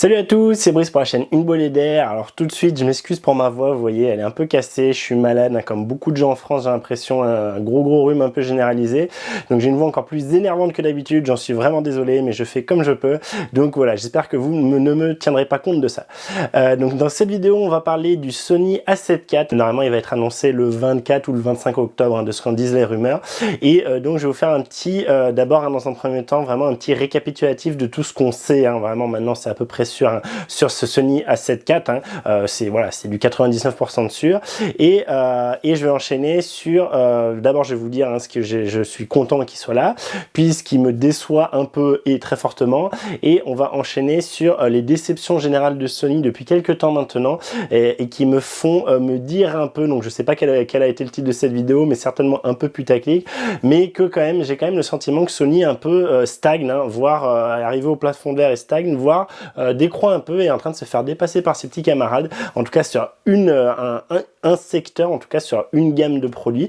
Salut à tous, c'est Brice pour la chaîne Une Bolée d'air. Alors tout de suite, je m'excuse pour ma voix, vous voyez, elle est un peu cassée, je suis malade, hein, comme beaucoup de gens en France, j'ai l'impression, un gros rhume un peu généralisé. Donc j'ai une voix encore plus énervante que d'habitude, j'en suis vraiment désolé, mais je fais comme je peux. Donc voilà, j'espère que vous ne me tiendrez pas compte de ça. Donc dans cette vidéo, on va parler du Sony A7 IV. Normalement, il va être annoncé le 24 ou le 25 octobre, hein, de ce qu'en disent les rumeurs. Et donc je vais vous faire un petit, d'abord, hein, dans un premier temps, vraiment un petit récapitulatif de tout ce qu'on sait, hein. Vraiment maintenant c'est à peu près sur ce Sony A7 IV, hein. C'est voilà, c'est du 99% de sûr, et je vais enchaîner sur d'abord je vais vous dire, hein, ce que je suis content qu'il soit là, puis ce qui me déçoit un peu et très fortement, et on va enchaîner sur les déceptions générales de Sony depuis quelques temps maintenant, et qui me font me dire un peu, donc je sais pas quel a été le titre de cette vidéo, mais certainement un peu putaclic, mais que quand même j'ai quand même le sentiment que Sony un peu stagne, hein, voire arrivé au plafond de verre et stagne, voire décroît un peu et est en train de se faire dépasser par ses petits camarades, en tout cas sur un secteur, en tout cas sur une gamme de produits.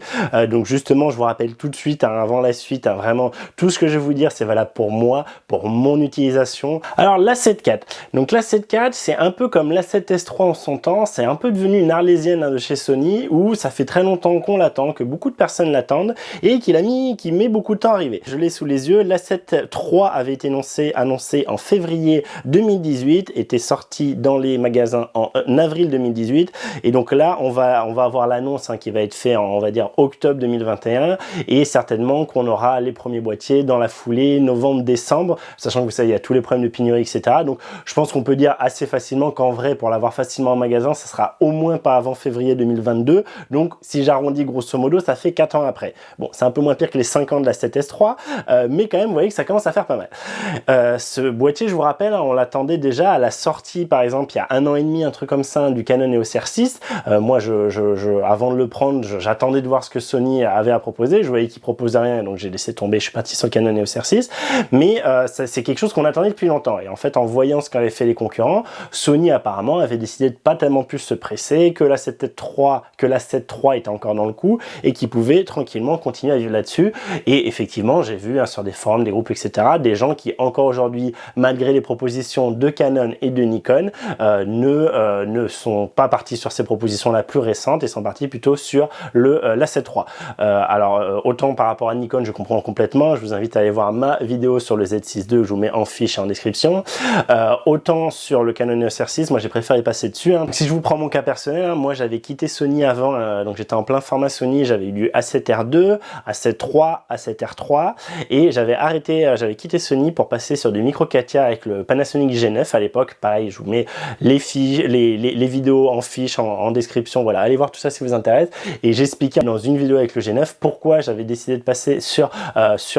Donc justement, je vous rappelle tout de suite, hein, avant la suite, hein, vraiment tout ce que je vais vous dire, c'est valable pour moi, pour mon utilisation. Alors l'A7 IV, donc l'A7 IV, c'est un peu comme l'A7S3 en son temps, c'est un peu devenu une arlésienne, hein, de chez Sony, où ça fait très longtemps qu'on l'attend, que beaucoup de personnes l'attendent, et qui met beaucoup de temps à arriver. Je l'ai sous les yeux, l'A7 III avait été annoncé en février 2018, était sorti dans les magasins en avril 2018, et donc là on va avoir l'annonce, hein, qui va être fait en, on va dire, octobre 2021, et certainement qu'on aura les premiers boîtiers dans la foulée, novembre-décembre, sachant que vous savez il y a tous les problèmes de pénurie, etc. Donc je pense qu'on peut dire assez facilement qu'en vrai, pour l'avoir facilement en magasin, ça sera au moins pas avant février 2022, donc si j'arrondis grosso modo, ça fait 4 ans après. Bon, c'est un peu moins pire que les 5 ans de la 7S3, mais quand même vous voyez que ça commence à faire pas mal. Ce boîtier, je vous rappelle, hein, on l'attendait déjà à la sortie, par exemple il y a 1 an et demi, un truc comme ça, du Canon EOS R6. Moi avant de le prendre, j'attendais de voir ce que Sony avait à proposer, je voyais qu'il proposait rien, donc j'ai laissé tomber, je suis parti sur le Canon EOS R6, mais c'est quelque chose qu'on attendait depuis longtemps, et en fait en voyant ce qu'avaient fait les concurrents, Sony apparemment avait décidé de pas tellement plus se presser, que la 7 III était encore dans le coup, et qu'il pouvait tranquillement continuer à vivre là-dessus. Et effectivement, j'ai vu, hein, sur des forums, des groupes, etc., des gens qui encore aujourd'hui, malgré les propositions de Canon et de Nikon, ne sont pas partis sur ces propositions-là plus récentes et sont partis plutôt sur l'A7 III. Alors autant par rapport à Nikon, je comprends complètement, je vous invite à aller voir ma vidéo sur le Z6 II, que je vous mets en fiche et en description. Autant sur le Canon EOS R6, moi j'ai préféré passer dessus, hein. Si je vous prends mon cas personnel, hein, moi j'avais quitté Sony avant, donc j'étais en plein format Sony, j'avais eu du A7R2, A7 III, A7R3, et j'avais quitté Sony pour passer sur du micro 4 tiers avec le Panasonic G9 à l'époque. Pareil, je vous mets les vidéos en fiche, en description, voilà, allez voir tout ça si vous intéresse. Et j'expliquais dans une vidéo avec le G9 pourquoi j'avais décidé de passer sur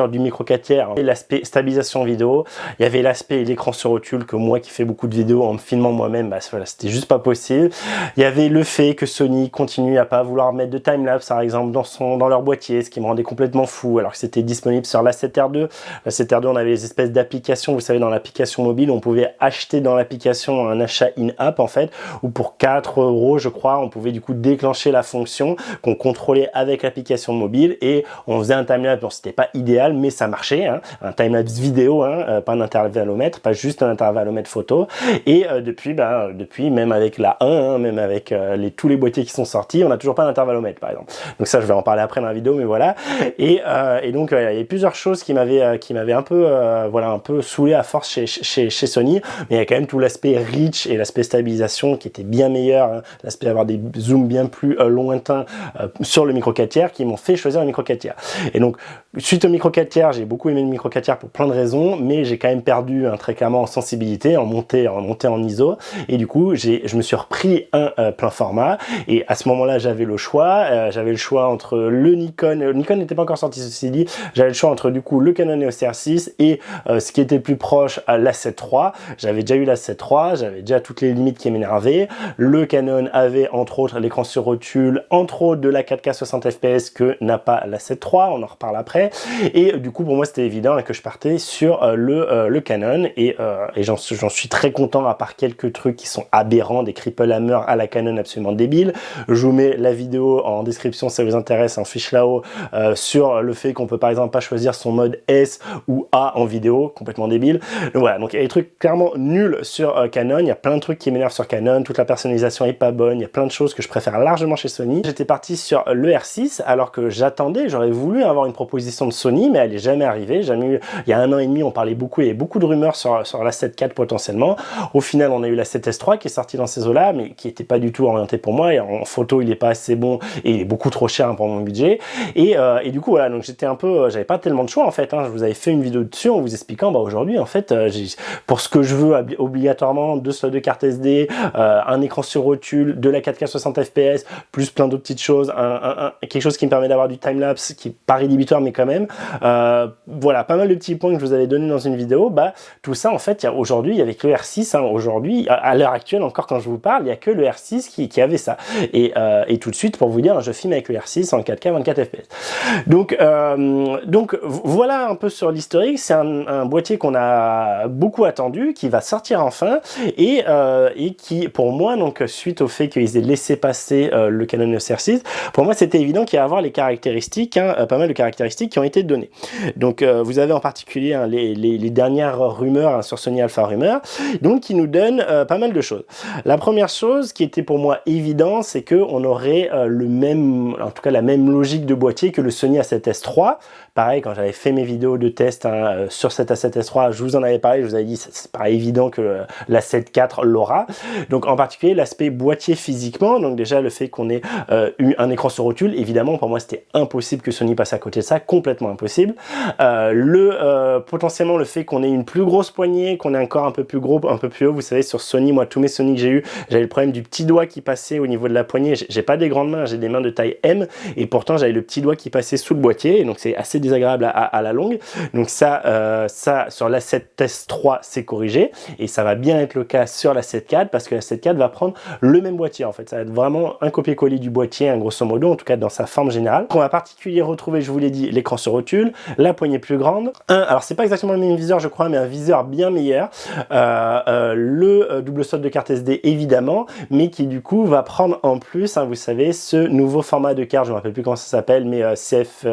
du micro 4 tiers. Et l'aspect stabilisation vidéo, il y avait l'aspect l'écran sur rotule, que moi qui fais beaucoup de vidéos en me filmant moi-même, bah voilà, c'était juste pas possible. Il y avait le fait que Sony continue à pas vouloir mettre de timelapse par exemple dans leur boîtier, ce qui me rendait complètement fou, alors que c'était disponible sur l'A7R2. L'A7R2, on avait des espèces d'applications, vous savez, dans l'application mobile, on pouvait acheter dans l'application un achat in-app en fait, où pour 4 € je crois, on pouvait du coup déclencher la fonction qu'on contrôlait avec l'application mobile, et on faisait un timelapse. Bon, c'était pas idéal, mais ça marchait, hein, un timelapse vidéo, hein, pas un intervalomètre, pas juste un intervalomètre photo. Et depuis même avec la 1, hein, même avec tous les boîtiers qui sont sortis, on n'a toujours pas d'intervalomètre par exemple. Donc ça, je vais en parler après dans la vidéo, mais voilà. Et donc il y a plusieurs choses qui m'avaient un peu voilà, un peu saoulé à force chez Sony, mais il y a quand même tout l'aspect reach et l'aspect stabilisation qui était bien meilleur, hein, l'aspect d'avoir des zooms bien plus lointains sur le micro 4 tiers, qui m'ont fait choisir le micro 4 tiers. Et donc suite au micro 4 tiers, j'ai beaucoup aimé le micro 4 tiers pour plein de raisons, mais j'ai quand même perdu, hein, très clairement en sensibilité, en montée en ISO, et du coup je me suis repris un plein format, et à ce moment-là j'avais le choix entre le Nikon n'était pas encore sorti, ceci dit, j'avais le choix entre du coup le Canon EOS R6 et ce qui était le plus proche, à l'A7 III. J'avais déjà eu l'A7 III, j'avais déjà toutes les limites qui m'énervaient. Le Canon avait entre autres l'écran sur rotule, entre autres de la 4K 60 fps que n'a pas l'A7 III, on en reparle après, et du coup pour moi c'était évident, hein, que je partais sur le Canon, et j'en suis très content, à part quelques trucs qui sont aberrants, des cripple hammer à la Canon absolument débiles. Je vous mets la vidéo en description si ça vous intéresse, en fiche là-haut, sur le fait qu'on peut par exemple pas choisir son mode S ou A en vidéo, complètement débile. Donc voilà, donc il y a des trucs clairement nul sur Canon. Il y a plein de trucs qui m'énervent sur Canon, toute la personnalisation est pas bonne, il y a plein de choses que je préfère largement chez Sony. J'étais parti sur le R6 alors que j'attendais, j'aurais voulu avoir une proposition de Sony, mais elle est jamais arrivée. Jamais eu... Il y a 1 an et demi, on parlait beaucoup, il y avait beaucoup de rumeurs sur la 7 IV potentiellement. Au final, on a eu la 7S III qui est sortie dans ces eaux-là, mais qui n'était pas du tout orientée pour moi. Et en photo, il n'est pas assez bon et il est beaucoup trop cher pour mon budget. Et du coup, voilà, donc j'étais un peu, j'avais pas tellement de choix en fait. Hein. Je vous avais fait une vidéo dessus en vous expliquant, bah aujourd'hui, en fait, pour ce que je veux obligatoirement, 2 slots de carte SD, un écran sur rotule, de la 4K 60 fps, plus plein d'autres petites choses, quelque chose qui me permet d'avoir du timelapse qui est pas rédhibitoire mais quand même. Voilà, pas mal de petits points que je vous avais donné dans une vidéo. Bah tout ça en fait, aujourd'hui, avec le R6, hein, aujourd'hui, à l'heure actuelle encore quand je vous parle, il n'y a que le R6 qui avait ça. Et tout de suite pour vous dire, je filme avec le R6 en 4K 24 fps. Donc voilà un peu sur l'historique. C'est un boîtier qu'on a beaucoup attendu, qui va sortir enfin et qui pour moi, donc suite au fait qu'ils aient laissé passer le Canon EOS R6, pour moi c'était évident qu'il y a à avoir les caractéristiques, hein, pas mal de caractéristiques qui ont été données. Donc vous avez en particulier hein, les dernières rumeurs hein, sur Sony Alpha Rumeur, donc qui nous donnent pas mal de choses. La première chose qui était pour moi évident, c'est que on aurait le même, en tout cas la même logique de boîtier que le Sony A7S III. Pareil, quand j'avais fait mes vidéos de test hein, sur cet A7S III, je vous en avais parlé, je vous avais dit c'est pas évident que la 7 IV l'aura. Donc en particulier l'aspect boîtier physiquement, donc déjà le fait qu'on ait eu un écran sur rotule, évidemment pour moi c'était impossible que Sony passe à côté de ça, complètement impossible. Potentiellement le fait qu'on ait une plus grosse poignée, qu'on ait un corps un peu plus gros, un peu plus haut. Vous savez sur Sony, moi tous mes Sony que j'ai eu, j'avais le problème du petit doigt qui passait au niveau de la poignée. J'ai pas des grandes mains, j'ai des mains de taille M et pourtant j'avais le petit doigt qui passait sous le boîtier et donc c'est assez désagréable à la longue. Donc ça sur la 7S III c'est corrigé et ça va bien être le cas sur la 7 IV parce que la 7 IV va prendre le même boîtier en fait. Ça va être vraiment un copier-coller du boîtier, hein, grosso modo, en tout cas dans sa forme générale. On va en particulier retrouver, je vous l'ai dit, l'écran sur rotule, la poignée plus grande. Alors c'est pas exactement le même viseur je crois, mais un viseur bien meilleur. Le double slot de carte SD évidemment, mais qui du coup va prendre en plus, hein, vous savez, ce nouveau format de carte, je me rappelle plus comment ça s'appelle, mais CF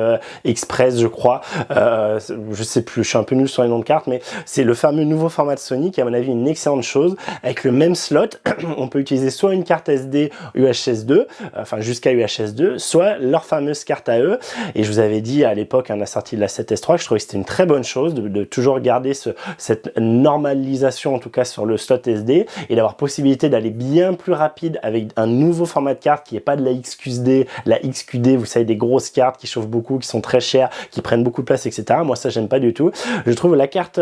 Express je crois, je sais plus, je suis un peu nul sur les noms de cartes, mais c'est le fameux nouveau format de Sony qui est à mon avis une excellente chose. Avec le même slot, on peut utiliser soit une carte SD UHS 2, enfin jusqu'à UHS 2, soit leur fameuse carte à eux. Et je vous avais dit à l'époque, à la sortie de la 7S III, que je trouvais que c'était une très bonne chose de toujours garder cette normalisation en tout cas sur le slot SD et d'avoir possibilité d'aller bien plus rapide avec un nouveau format de carte qui n'est pas de la XQD, la XQD, vous savez, des grosses cartes qui chauffent beaucoup, qui sont très chères, qui prennent beaucoup de place, etc. Moi ça j'aime pas du tout. Je trouve la carte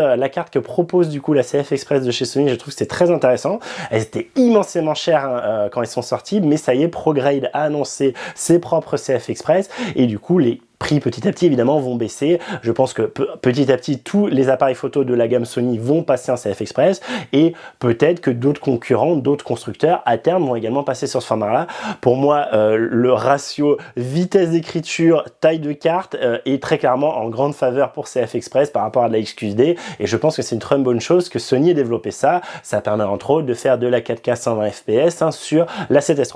que propose du coup la CF Express de chez Sony, je trouve que c'est très intéressant. Elles étaient immensément chères hein, quand elles sont sorties, mais ça y est, ProGrade a annoncé ses propres CF Express et du coup les prix petit à petit évidemment vont baisser. Je pense que petit à petit tous les appareils photo de la gamme Sony vont passer en CF Express et peut-être que d'autres concurrents, d'autres constructeurs à terme vont également passer sur ce format là. Pour moi le ratio vitesse d'écriture, taille de carte est très clairement en grande faveur pour CF Express par rapport à de la XQSD et je pense que c'est une très bonne chose que Sony ait développé ça. Ça permet entre autres de faire de la 4K 120 fps hein, sur la 7S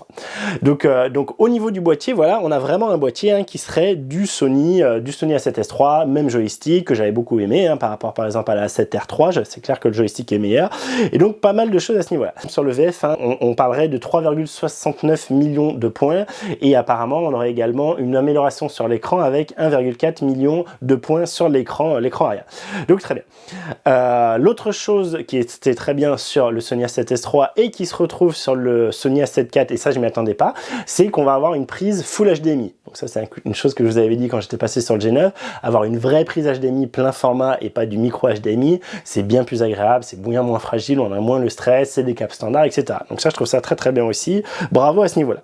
III. Donc au niveau du boîtier, voilà, on a vraiment un boîtier hein, qui serait du Sony A7S III, même joystick que j'avais beaucoup aimé hein, par rapport par exemple à la 7R III, c'est clair que le joystick est meilleur et donc pas mal de choses à ce niveau-là. Sur le VF, hein, on parlerait de 3,69 millions de points et apparemment on aurait également une amélioration sur l'écran avec 1,4 million de points sur l'écran arrière. Donc très bien. L'autre chose qui était très bien sur le Sony A7S III et qui se retrouve sur le Sony A7 IV, et ça je m'y attendais pas, c'est qu'on va avoir une prise Full HDMI. Donc ça c'est une chose que je vous avais dit quand j'étais passé sur le G9, avoir une vraie prise HDMI plein format et pas du micro HDMI, c'est bien plus agréable, c'est bien moins fragile, on a moins le stress, c'est des câbles standards, etc. Donc ça je trouve ça très très bien aussi, bravo à ce niveau-là.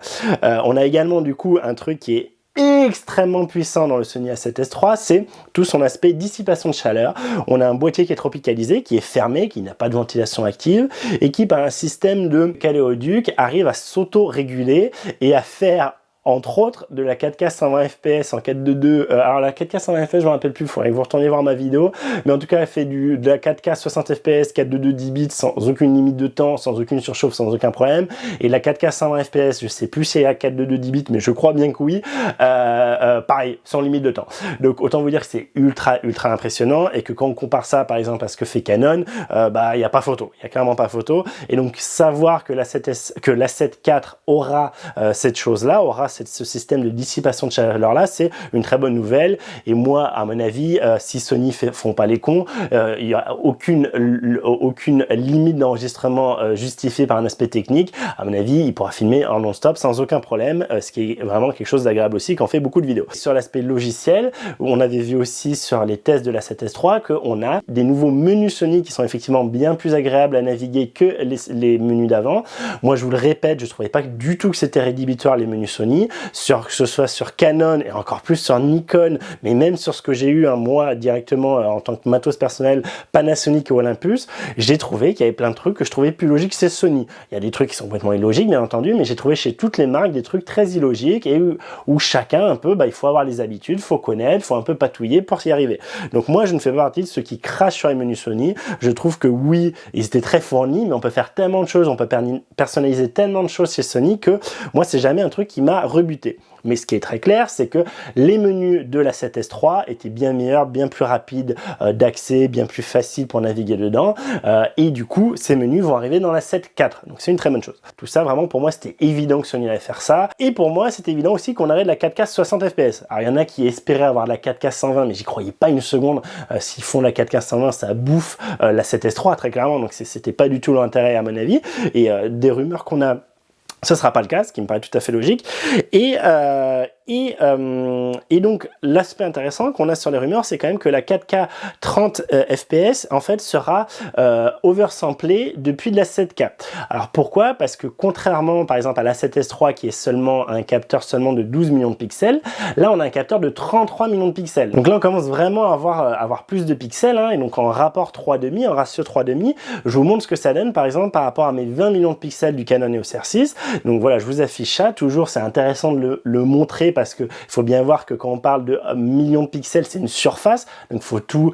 On a également du coup un truc qui est extrêmement puissant dans le Sony A7S III, c'est tout son aspect dissipation de chaleur. On a un boîtier qui est tropicalisé, qui est fermé, qui n'a pas de ventilation active et qui par un système de caléoduc arrive à s'auto-réguler et à faire entre autres de la 4K 120 fps en 4.2.2. Alors la 4K 120 fps, je me rappelle plus, il faudrait que vous retourniez voir ma vidéo, mais en tout cas elle fait de la 4K 60 fps, 4.2.2 10 bits sans aucune limite de temps, sans aucune surchauffe, sans aucun problème. Et la 4K 120 fps, je sais plus si c'est à 4.2.2 10 bits, mais je crois bien que oui, pareil, sans limite de temps. Donc autant vous dire que c'est ultra impressionnant, et que quand on compare ça par exemple à ce que fait Canon, bah il n'y a pas photo, il n'y a clairement pas photo. Et donc savoir que la 7S IV aura cette chose-là, aura ce système de dissipation de chaleur-là, c'est une très bonne nouvelle. Et moi, à mon avis, si Sony font pas les cons, il n'y a aucune limite d'enregistrement justifiée par un aspect technique. À mon avis, il pourra filmer en non-stop sans aucun problème, ce qui est vraiment quelque chose d'agréable aussi quand on fait beaucoup de vidéos. Sur l'aspect logiciel, on avait vu aussi sur les tests de la 7S III qu'on a des nouveaux menus Sony qui sont effectivement bien plus agréables à naviguer que les menus d'avant. Moi, je vous le répète, je trouvais pas du tout que c'était rédhibitoire les menus Sony, que ce soit sur Canon et encore plus sur Nikon, mais même sur ce que j'ai eu moi directement en tant que matos personnel, Panasonic et Olympus, j'ai trouvé qu'il y avait plein de trucs que je trouvais plus logiques chez Sony. Il y a des trucs qui sont complètement illogiques, bien entendu, mais j'ai trouvé chez toutes les marques des trucs très illogiques et où chacun un peu, il faut avoir les habitudes, faut connaître, faut un peu patouiller pour s'y arriver. Donc moi, je ne fais pas partie de ceux qui crachent sur les menus Sony. Je trouve que oui, ils étaient très fournis, mais on peut faire tellement de choses, on peut personnaliser tellement de choses chez Sony que moi, c'est jamais un truc qui m'a rebuté. Mais ce qui est très clair, c'est que les menus de la 7S III étaient bien meilleurs, bien plus rapides d'accès, bien plus faciles pour naviguer dedans. Et du coup, ces menus vont arriver dans la 7 IV. Donc c'est une très bonne chose. Tout ça, vraiment, pour moi, c'était évident que Sony allait faire ça. Et pour moi, c'était évident aussi qu'on aurait de la 4K 60 fps. Alors, il y en a qui espéraient avoir de la 4K 120, mais j'y croyais pas une seconde. S'ils font la 4K 120, ça bouffe la 7S III, très clairement. Donc c'était pas du tout l'intérêt, à mon avis. Et des rumeurs qu'on a, ce sera pas le cas, ce qui me paraît tout à fait logique. Et donc, l'aspect intéressant qu'on a sur les rumeurs, c'est quand même que la 4K 30 fps, en fait, sera oversamplée depuis de la 7K. Alors, pourquoi? Parce que contrairement, par exemple, à la 7S III, qui est seulement un capteur seulement de 12 millions de pixels, là, on a un capteur de 33 millions de pixels. Donc là, on commence vraiment à avoir plus de pixels, hein, et donc en rapport 3,5, en ratio 3,5, je vous montre ce que ça donne, par exemple, par rapport à mes 20 millions de pixels du Canon EOS R6. Donc voilà, je vous affiche ça. Toujours, c'est intéressant de le montrer, parce que faut bien voir que quand on parle de millions de pixels, c'est une surface, donc faut tout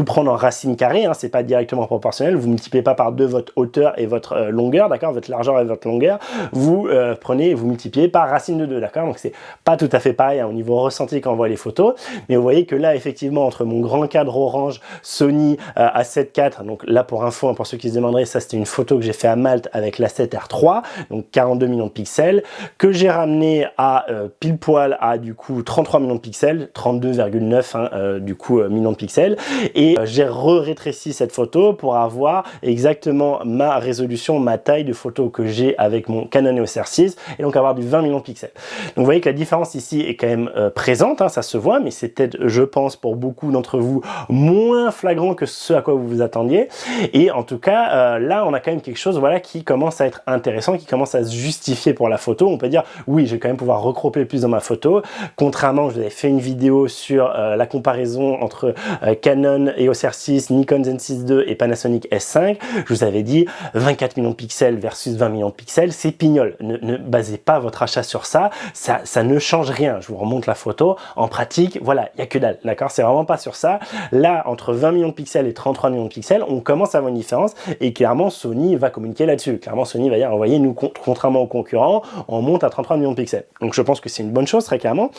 prendre en racine carrée, hein, c'est pas directement proportionnel. Vous multipliez pas par 2 votre hauteur et votre longueur, d'accord, votre largeur et votre longueur, vous prenez et vous multipliez par racine de 2, d'accord. Donc c'est pas tout à fait pareil, hein, au niveau ressenti quand on voit les photos, mais vous voyez que là, effectivement, entre mon grand cadre orange Sony A7 IV, donc là pour info, hein, pour ceux qui se demanderaient, ça c'était une photo que j'ai fait à Malte avec l'A7R3, donc 42 millions de pixels, que j'ai ramené à pile poil à du coup 33 millions de pixels, 32,9 hein, du coup millions de pixels, et j'ai rétréci cette photo pour avoir exactement ma résolution, ma taille de photo que j'ai avec mon Canon EOS R6, et donc avoir du 20 millions de pixels. Donc vous voyez que la différence ici est quand même présente, hein, ça se voit, mais c'est peut-être, je pense, pour beaucoup d'entre vous, moins flagrant que ce à quoi vous vous attendiez. Et en tout cas, là, on a quand même quelque chose, voilà, qui commence à être intéressant, qui commence à se justifier pour la photo. On peut dire, oui, je vais quand même pouvoir recropper plus dans ma photo. Contrairement, je vous avais fait une vidéo sur la comparaison entre Canon EOS R6, Nikon Zen 6 II et Panasonic S5. Je vous avais dit 24 millions de pixels versus 20 millions de pixels, c'est pignole. Ne basez pas votre achat sur ça. Ça ne change rien. Je vous remonte la photo. En pratique, voilà, il n'y a que dalle. D'accord? C'est vraiment pas sur ça. Là, entre 20 millions de pixels et 33 millions de pixels, on commence à avoir une différence, et clairement, Sony va communiquer là-dessus. Clairement, Sony va dire, envoyez nous, contrairement aux concurrents, on monte à 33 millions de pixels. Donc je pense que c'est une bonne chose, très clairement.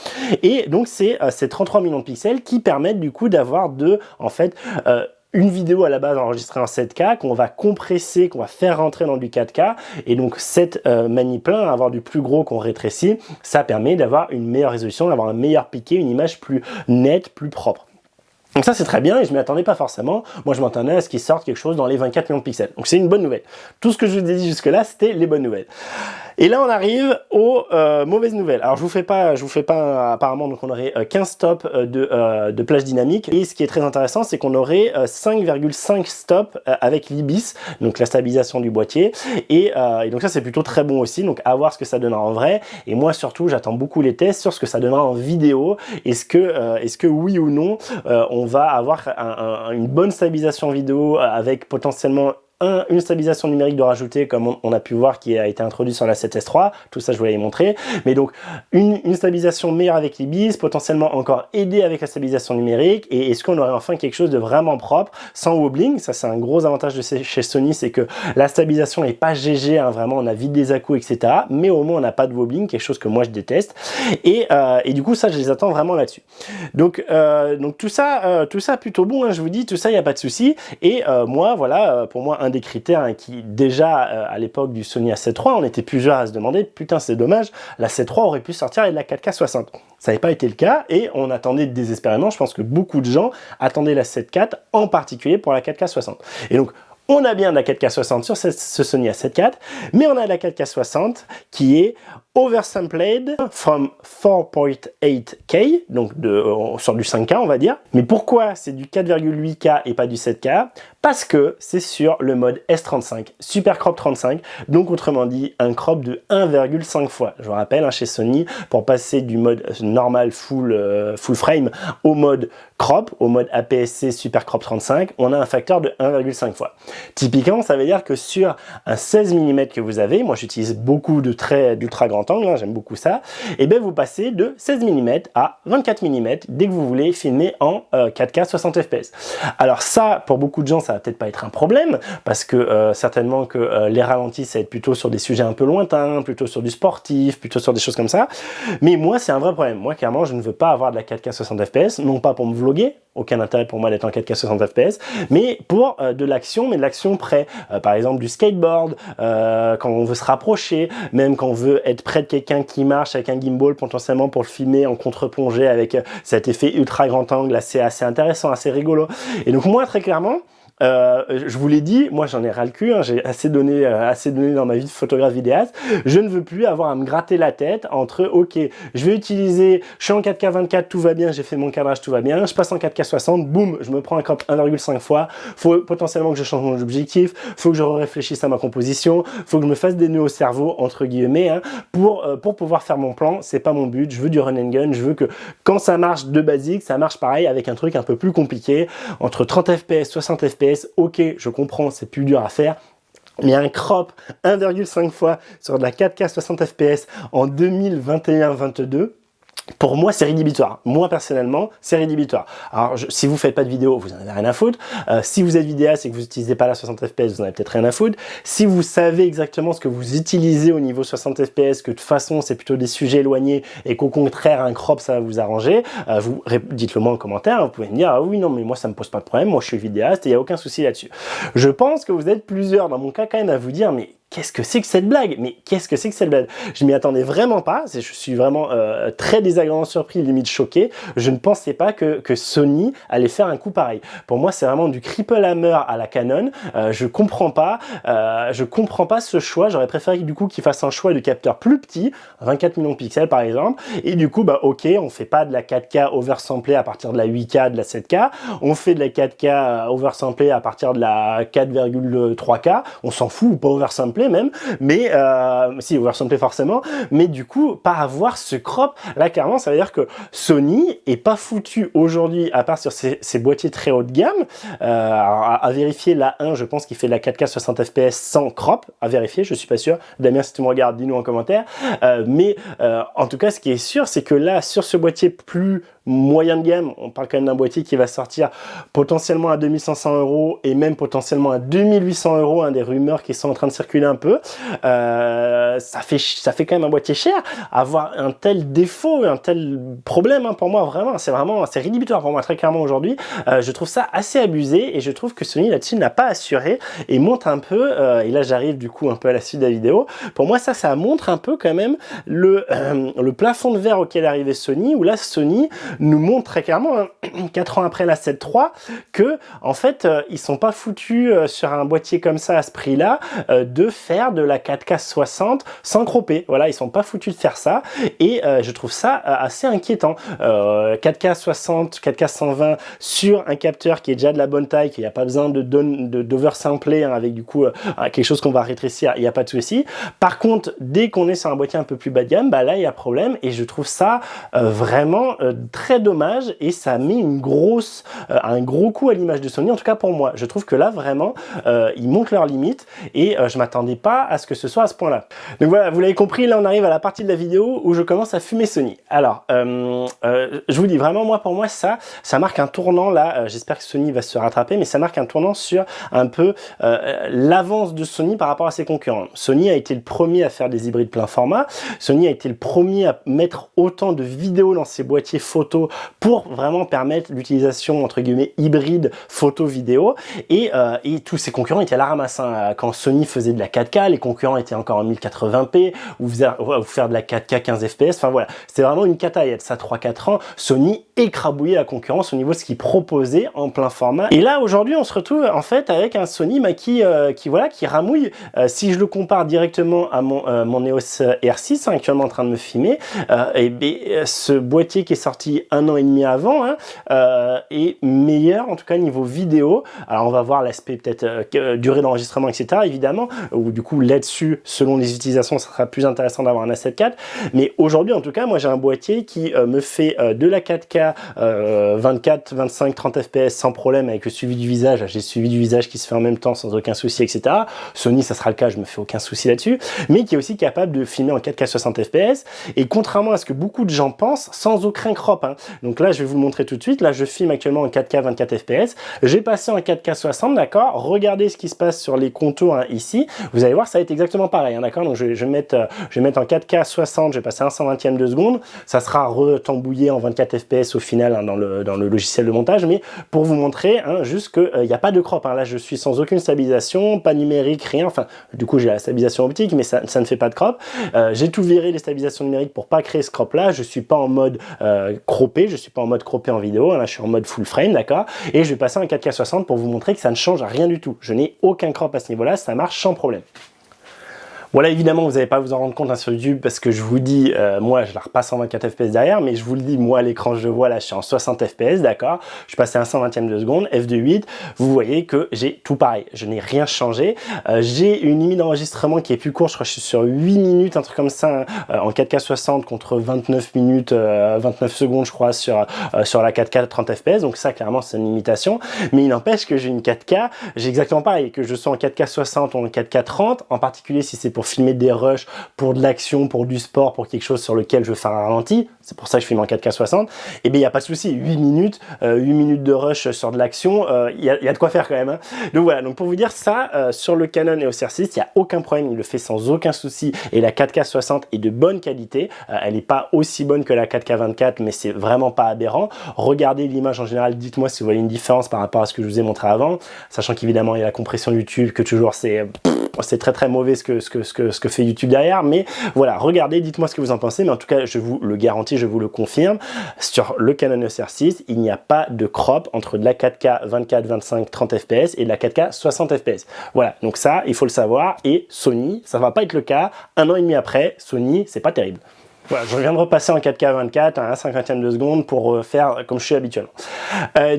Et donc c'est ces 33 millions de pixels qui permettent du coup d'avoir une vidéo à la base enregistrée en 7K qu'on va compresser, qu'on va faire rentrer dans du 4K, et donc cette manip-là, avoir du plus gros qu'on rétrécit, ça permet d'avoir une meilleure résolution, d'avoir un meilleur piqué, une image plus nette, plus propre. Donc ça c'est très bien, et je m'y attendais pas forcément. Moi je m'attendais à ce qu'il sorte quelque chose dans les 24 millions de pixels. Donc c'est une bonne nouvelle. Tout ce que je vous ai dit jusque là, c'était les bonnes nouvelles. Et là on arrive aux mauvaises nouvelles. Alors je vous fais pas apparemment, donc on aurait 15 stops de plage dynamique, et ce qui est très intéressant, c'est qu'on aurait 5,5 stops avec l'IBIS, donc la stabilisation du boîtier, et donc ça c'est plutôt très bon aussi. Donc à voir ce que ça donnera en vrai, et moi surtout j'attends beaucoup les tests sur ce que ça donnera en vidéo. Est-ce que oui ou non on va avoir une bonne stabilisation vidéo avec potentiellement une stabilisation numérique de rajouter, comme on a pu voir, qui a été introduit sur la 7S3, tout ça je voulais y montrer, mais donc une stabilisation meilleure avec l'Ibis, potentiellement encore aidée avec la stabilisation numérique, et est-ce qu'on aurait enfin quelque chose de vraiment propre, sans wobbling. Ça c'est un gros avantage de chez Sony, c'est que la stabilisation n'est pas GG, hein, vraiment on a vite des à-coups, etc., mais au moins on n'a pas de wobbling, quelque chose que moi je déteste, et du coup ça je les attends vraiment là-dessus. Donc tout ça plutôt bon, hein, je vous dis, tout ça il n'y a pas de souci. Et moi voilà, pour moi un des critères, hein, qui déjà à l'époque du Sony A7 III, on était plusieurs à se demander, putain c'est dommage, la A7 III aurait pu sortir avec la 4K 60. Ça n'avait pas été le cas et on attendait désespérément, je pense que beaucoup de gens attendaient la 7 IV, en particulier pour la 4K 60. Et donc on a bien de la 4K 60 sur ce Sony A7 IV, mais on a la 4K 60 qui est oversampled from 4.8K, donc sur du 5K on va dire. Mais pourquoi c'est du 4,8K et pas du 7K? Parce que c'est sur le mode S35, Super Crop 35, donc autrement dit un crop de 1,5 fois. Je vous rappelle, hein, chez Sony, pour passer du mode normal full frame au mode crop, au mode APS-C Super Crop 35, on a un facteur de 1,5 fois. Typiquement, ça veut dire que sur un 16 mm que vous avez, moi j'utilise beaucoup de traits d'ultra grand angle, hein, j'aime beaucoup ça, et bien vous passez de 16 mm à 24 mm dès que vous voulez filmer en 4K 60 fps. Alors ça, pour beaucoup de gens, ça va peut-être pas être un problème, parce que certainement que les ralentis, ça va être plutôt sur des sujets un peu lointains, plutôt sur du sportif, plutôt sur des choses comme ça, mais moi c'est un vrai problème. Moi clairement, je ne veux pas avoir de la 4K 60 fps, non pas pour me vlogger, aucun intérêt pour moi d'être en 4K 60 fps, mais pour de l'action, mais de l'action près, par exemple du skateboard, quand on veut se rapprocher, même quand on veut être près de quelqu'un qui marche avec un gimbal potentiellement pour le filmer en contre-plongée avec cet effet ultra grand angle, assez intéressant, assez rigolo. Et donc moi très clairement, je vous l'ai dit, moi j'en ai ras le cul, hein, j'ai assez donné dans ma vie de photographe vidéaste. Je ne veux plus avoir à me gratter la tête entre ok, je vais utiliser, je suis en 4K 24, tout va bien, j'ai fait mon cadrage, tout va bien, je passe en 4K 60, boum, je me prends un crop 1,5 fois, faut potentiellement que je change mon objectif, faut que je réfléchisse à ma composition, faut que je me fasse des nœuds au cerveau, entre guillemets, hein, pour pouvoir faire mon plan. C'est pas mon but, je veux du run and gun, je veux que quand ça marche de basique, ça marche pareil avec un truc un peu plus compliqué, entre 30 fps, 60 fps, ok, je comprends, c'est plus dur à faire, mais un crop 1,5 fois sur de la 4K 60 fps en 2021-22, pour moi, c'est rédhibitoire. Moi, personnellement, c'est rédhibitoire. Alors, si vous faites pas de vidéo, vous en avez rien à foutre. Si vous êtes vidéaste et que vous n'utilisez pas la 60 fps, vous en avez peut-être rien à foutre. Si vous savez exactement ce que vous utilisez au niveau 60 fps, que de toute façon, c'est plutôt des sujets éloignés et qu'au contraire, un crop, ça va vous arranger, dites-le moi en commentaire. Vous pouvez me dire, ah oui, non, mais moi, ça me pose pas de problème. Moi, je suis vidéaste et il n'y a aucun souci là-dessus. Je pense que vous êtes plusieurs, dans mon cas, quand même, à vous dire, mais qu'est-ce que c'est que cette blague? Mais qu'est-ce que c'est que cette blague? Je m'y attendais vraiment pas. Je suis vraiment très désagréablement surpris, limite choqué. Je ne pensais pas que Sony allait faire un coup pareil. Pour moi, c'est vraiment du triple hammer à la Canon. Je comprends pas ce choix. J'aurais préféré du coup qu'ils fassent un choix de capteur plus petit, 24 millions de pixels par exemple. Et du coup, bah ok, on fait pas de la 4K oversamplée à partir de la 8K, de la 7K. On fait de la 4K oversamplée à partir de la 4,3K. On s'en fout, ou pas oversamplée même, mais si oversamplé forcément, mais du coup pas avoir ce crop là. Clairement ça veut dire que Sony est pas foutu aujourd'hui, à part sur ces boîtiers très haut de gamme, à vérifier. La 1 je pense qu'il fait de la 4K 60 fps sans crop, à vérifier, je suis pas sûr. Damien, si tu me regardes, dis-nous en commentaire, mais en tout cas ce qui est sûr, c'est que là sur ce boîtier plus moyen de gamme, on parle quand même d'un boîtier qui va sortir potentiellement à 2500 € et même potentiellement à 2800 €, hein, des rumeurs qui sont en train de circuler un peu. Ça fait quand même un boîtier cher. Avoir un tel défaut, un tel problème, hein, pour moi c'est rédhibitoire pour moi très clairement aujourd'hui. Je trouve ça assez abusé et je trouve que Sony là-dessus n'a pas assuré et montre un peu, et là j'arrive du coup un peu à la suite de la vidéo, pour moi ça montre un peu quand même le plafond de verre auquel est arrivé Sony, où là Sony nous montre très clairement, hein, 4 ans après la 7 III, que en fait ils sont pas foutus sur un boîtier comme ça à ce prix là de faire de la 4K 60 sans cropper. Voilà, ils sont pas foutus de faire ça et je trouve ça assez inquiétant. 4K 60, 4K 120 sur un capteur qui est déjà de la bonne taille, qu'il n'y a pas besoin d'oversampler, hein, avec du coup quelque chose qu'on va rétrécir, il n'y a pas de souci. Par contre, dès qu'on est sur un boîtier un peu plus bas de gamme, bah là il y a problème et je trouve ça vraiment très dommage et ça met un gros coup à l'image de Sony, en tout cas pour moi. Je trouve que là vraiment ils montent leurs limites et je m'attendais pas à ce que ce soit à ce point là. Donc voilà, vous l'avez compris, là on arrive à la partie de la vidéo où je commence à fumer Sony. Alors je vous dis vraiment, moi pour moi ça marque un tournant là, j'espère que Sony va se rattraper, mais ça marque un tournant sur un peu l'avance de Sony par rapport à ses concurrents. Sony a été le premier à faire des hybrides plein format, Sony a été le premier à mettre autant de vidéos dans ses boîtiers photo pour vraiment permettre l'utilisation entre guillemets hybride photo-vidéo et tous ses concurrents étaient à la ramasse. Hein. Quand Sony faisait de la 4K, les concurrents étaient encore en 1080p ou faire de la 4K 15 fps, enfin voilà, c'était vraiment une cata. Il y a de ça 3-4 ans, Sony écrabouillait la concurrence au niveau de ce qu'il proposait en plein format. Et là aujourd'hui on se retrouve en fait avec un Sony qui ramouille. Si je le compare directement à mon EOS R6 actuellement en train de me filmer, ce boîtier qui est sorti 1 an et demi avant est meilleur en tout cas niveau vidéo. Alors on va voir l'aspect peut-être durée d'enregistrement etc évidemment, ou du coup là-dessus selon les utilisations ça sera plus intéressant d'avoir un A7 IV, mais aujourd'hui en tout cas moi j'ai un boîtier qui me fait de la 4K 24, 25, 30 fps sans problème avec le suivi du visage. J'ai le suivi du visage qui se fait en même temps sans aucun souci etc. Sony ça sera le cas, je me fais aucun souci là-dessus, mais qui est aussi capable de filmer en 4K 60 fps et contrairement à ce que beaucoup de gens pensent, sans aucun crop. Hein. Donc là je vais vous le montrer tout de suite, là je filme actuellement en 4K 24 fps, j'ai passé en 4K 60, d'accord, regardez ce qui se passe sur les contours hein, ici, vous allez voir ça va être exactement pareil, hein, d'accord. Donc je vais mettre en 4K 60, je vais passer à 1/120 de seconde, ça sera retambouillé en 24 fps au final hein, dans le logiciel de montage, mais pour vous montrer hein, juste qu'il n'y a pas de crop, hein. Là je suis sans aucune stabilisation, pas numérique, rien, enfin du coup j'ai la stabilisation optique mais ça ne fait pas de crop, j'ai tout viré les stabilisations numériques pour pas créer ce crop là, je suis pas en mode croppé, je suis pas en mode croppé en vidéo, hein, là je suis en mode full frame, d'accord, et je vais passer en 4K 60 pour vous montrer que ça ne change rien du tout, je n'ai aucun crop à ce niveau là, ça marche sans problème. Voilà, évidemment, vous n'allez pas vous en rendre compte hein, sur YouTube parce que je vous dis, moi, je la repasse en 24 fps derrière, mais je vous le dis, moi, à l'écran, je vois, là, je suis en 60 fps, d'accord. Je suis passé à 1/120 de seconde, f2.8. Vous voyez que j'ai tout pareil. Je n'ai rien changé. J'ai une limite d'enregistrement qui est plus courte. Je crois que je suis sur 8 minutes, un truc comme ça, hein, en 4K 60 contre 29 minutes, 29 secondes, je crois, sur la 4K 30 fps. Donc ça, clairement, c'est une limitation. Mais il n'empêche que j'ai une 4K, j'ai exactement pareil, que je sois en 4K 60 ou en 4K 30, en particulier si c'est pour filmer des rushs, pour de l'action, pour du sport, pour quelque chose sur lequel je veux faire un ralenti, c'est pour ça que je filme en 4K 60, et bien il n'y a pas de souci, 8 minutes de rush sur de l'action, il y a de quoi faire quand même. Hein. Donc voilà, donc pour vous dire ça, sur le Canon EOS R6, il n'y a aucun problème, il le fait sans aucun souci, et la 4K 60 est de bonne qualité, elle n'est pas aussi bonne que la 4K 24, mais c'est vraiment pas aberrant. Regardez l'image en général, dites-moi si vous voyez une différence par rapport à ce que je vous ai montré avant, sachant qu'évidemment il y a la compression YouTube, que toujours c'est très mauvais ce que fait YouTube derrière, mais voilà, regardez, dites-moi ce que vous en pensez, mais en tout cas je vous le garantis, je vous le confirme, sur le Canon EOS R6 il n'y a pas de crop entre de la 4K 24, 25, 30 fps et de la 4K 60 fps. Voilà, donc ça il faut le savoir, et Sony ça va pas être le cas, 1 an et demi après, Sony c'est pas terrible. Voilà, je viens de repasser en 4K 24 à 1/50 de seconde pour faire comme je suis habituellement.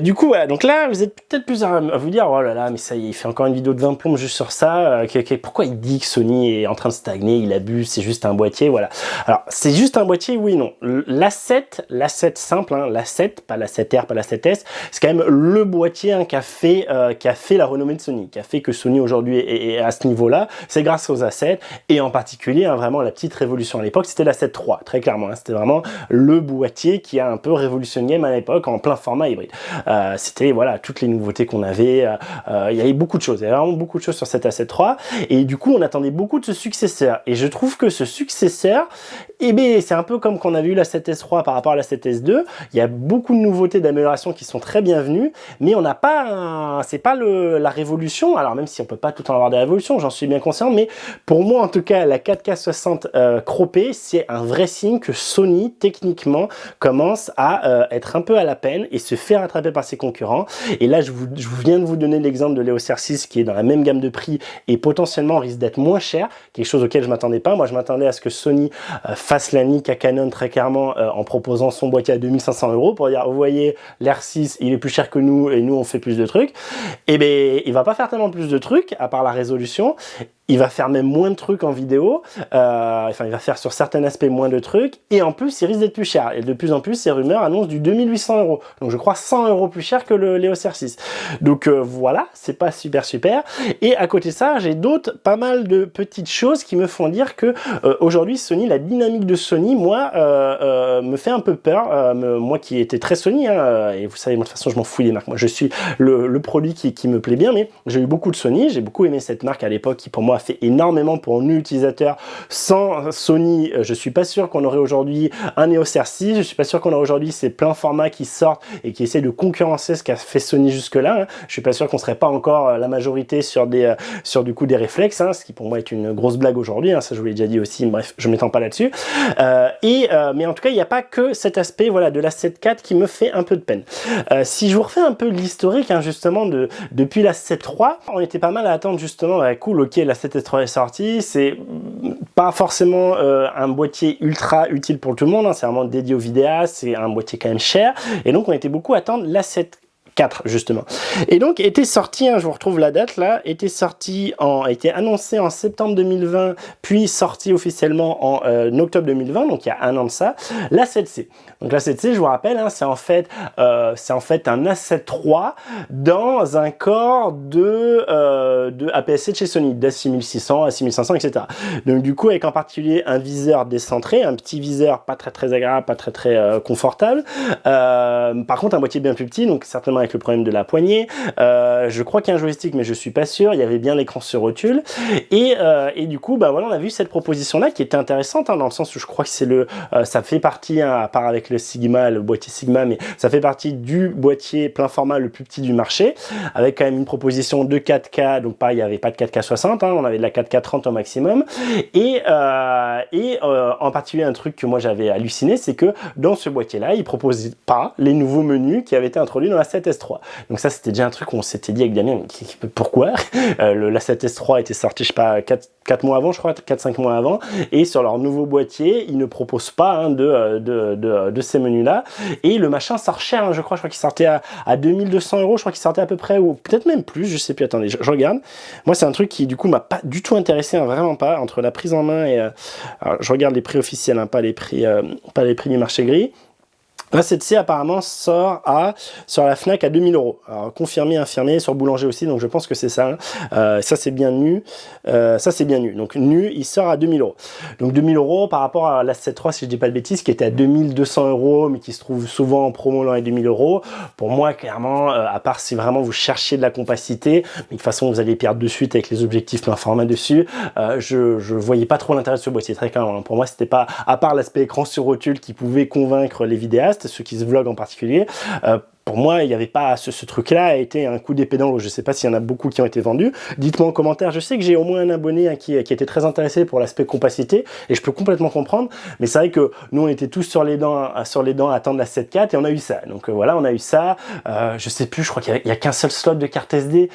Du coup, voilà, donc là, vous êtes peut-être plus à vous dire, oh là là, mais ça y est, il fait encore une vidéo de 20 plombes juste sur ça. Pourquoi il dit que Sony est en train de stagner, il abuse, c'est juste un boîtier, voilà. Alors, c'est juste un boîtier, oui, non. L'A7 simple, hein, l'A7, pas la 7R, pas la 7S, c'est quand même le boîtier hein, qui a fait la renommée de Sony, qui a fait que Sony aujourd'hui est à ce niveau-là. C'est grâce aux A7, et en particulier, hein, vraiment, la petite révolution à l'époque, c'était la 7 III. Très clairement, hein, c'était vraiment le boîtier qui a un peu révolutionné même à l'époque en plein format hybride. C'était voilà toutes les nouveautés qu'on avait, il y avait beaucoup de choses, il y avait vraiment beaucoup de choses sur cette A7 III, et du coup on attendait beaucoup de ce successeur, et je trouve que ce successeur, eh bien c'est un peu comme qu'on avait eu la 7S III par rapport à la 7S II, il y a beaucoup de nouveautés d'amélioration qui sont très bienvenues, mais on n'a pas, c'est pas la révolution, alors même si on peut pas tout le temps avoir des révolutions, j'en suis bien conscient, mais pour moi en tout cas la 4K 60 croppée, c'est un vrai signe que Sony techniquement commence à être un peu à la peine et se fait rattraper par ses concurrents. Et là je viens de vous donner l'exemple de l'EOS R6 qui est dans la même gamme de prix et potentiellement risque d'être moins cher, quelque chose auquel je m'attendais pas. Moi je m'attendais à ce que Sony fasse la nique à Canon très clairement en proposant son boîtier à 2500 € pour dire vous voyez l'R6 il est plus cher que nous et nous on fait plus de trucs. Et ben il va pas faire tellement plus de trucs à part la résolution, il va faire même moins de trucs en vidéo, enfin il va faire sur certains aspects moins de trucs, et en plus il risque d'être plus cher, et de plus en plus ces rumeurs annoncent du 2800 €, donc je crois 100 € plus cher que l'EOS R6. Donc voilà, c'est pas super, et à côté de ça, j'ai d'autres, pas mal de petites choses qui me font dire que aujourd'hui Sony, la dynamique de Sony, moi, me fait un peu peur, moi qui étais très Sony, hein, et vous savez, moi de toute façon je m'en fous des marques, moi je suis le produit qui me plaît bien, mais j'ai eu beaucoup de Sony, j'ai beaucoup aimé cette marque à l'époque qui pour moi fait énormément pour un utilisateur. Sans Sony, je suis pas sûr qu'on aurait aujourd'hui un EOS R6, je suis pas sûr qu'on aurait aujourd'hui ces pleins formats qui sortent et qui essaient de concurrencer ce qu'a fait Sony jusque-là, hein. Je suis pas sûr qu'on serait pas encore la majorité sur du coup des réflexes, hein, ce qui pour moi est une grosse blague aujourd'hui, hein, ça je vous l'ai déjà dit aussi, bref, je m'étends pas là-dessus. Mais en tout cas, il n'y a pas que cet aspect voilà, de la 7 IV qui me fait un peu de peine. Si je vous refais un peu l'historique, hein, justement, depuis la 7 III, on était pas mal à attendre justement, cool, ok, la 7 III est sortie, c'est pas forcément un boîtier ultra utile pour tout le monde, hein, c'est vraiment dédié aux vidéastes, c'est un boîtier quand même cher, et donc on était beaucoup à attendre la 7 IV justement. Et donc était sorti, hein, je vous retrouve la date là, était annoncé en septembre 2020, puis sorti officiellement en octobre 2020, donc il y a un an de ça, la 7C. Donc la 7C, je vous rappelle, hein, c'est en fait un A7 III dans un corps de APS-C de chez Sony, d'A6600, A6500, etc. Donc du coup avec en particulier un viseur décentré, un petit viseur pas très agréable, pas très confortable. Par contre un boîtier bien plus petit, donc certainement avec le problème de la poignée. Je crois qu'il y a un joystick, mais je suis pas sûr. Il y avait bien l'écran sur rotule. Et du coup, bah voilà, on a vu cette proposition-là qui était intéressante, hein, dans le sens où je crois que c'est ça fait partie, hein, à part avec le Sigma, le boîtier Sigma, mais ça fait partie du boîtier plein format le plus petit du marché, avec quand même une proposition de 4K. Donc pareil, il n'y avait pas de 4K 60, hein, on avait de la 4K 30 au maximum. Et en particulier, un truc que moi j'avais halluciné, c'est que dans ce boîtier-là, il proposait pas les nouveaux menus qui avaient été introduits dans la 7S III. Donc ça, c'était déjà un truc où on s'était dit avec Damien, mais pourquoi la 7S III était sortie, je sais pas, 4 mois avant, je crois, 4-5 mois avant, et sur leur nouveau boîtier, ils ne proposent pas, hein, de ces menus-là, et le machin sort cher, hein, je crois qu'il sortait à 2200 €, je crois qu'il sortait à peu près, ou peut-être même plus, je sais plus, attendez, je regarde. Moi, c'est un truc qui, du coup, m'a pas du tout intéressé, hein, vraiment pas, entre la prise en main et... alors, je regarde les prix officiels, hein, pas les prix du marché gris. La 7C apparemment sort sur la Fnac à 2000 €. Alors confirmé, infirmé, sur Boulanger aussi, donc je pense que c'est ça. Hein. Ça c'est bien nu. Donc nu, il sort à 2000 €. Donc 2000 € par rapport à la 7 III, si je dis pas de bêtises, qui était à 2200 €, mais qui se trouve souvent en promo dans les 2000 €. Pour moi, clairement, à part si vraiment vous cherchiez de la compacité, mais de toute façon vous allez perdre de suite avec les objectifs plein format dessus, je voyais pas trop l'intérêt de ce boîtier, très clairement. Pour moi, c'était pas, à part l'aspect écran sur rotule qui pouvait convaincre les vidéastes, ceux qui se vloguent en particulier, pour moi, il n'y avait pas ce truc-là, a été un coup d'épée dans l'eau. Je ne sais pas s'il y en a beaucoup qui ont été vendus. Dites-moi en commentaire. Je sais que j'ai au moins un abonné, hein, qui était très intéressé pour l'aspect compacité, et je peux complètement comprendre. Mais c'est vrai que nous, on était tous sur les dents à attendre la 7 IV, et on a eu ça. Donc voilà, on a eu ça. Je sais plus, je crois qu'il y a qu'un seul slot de carte SD.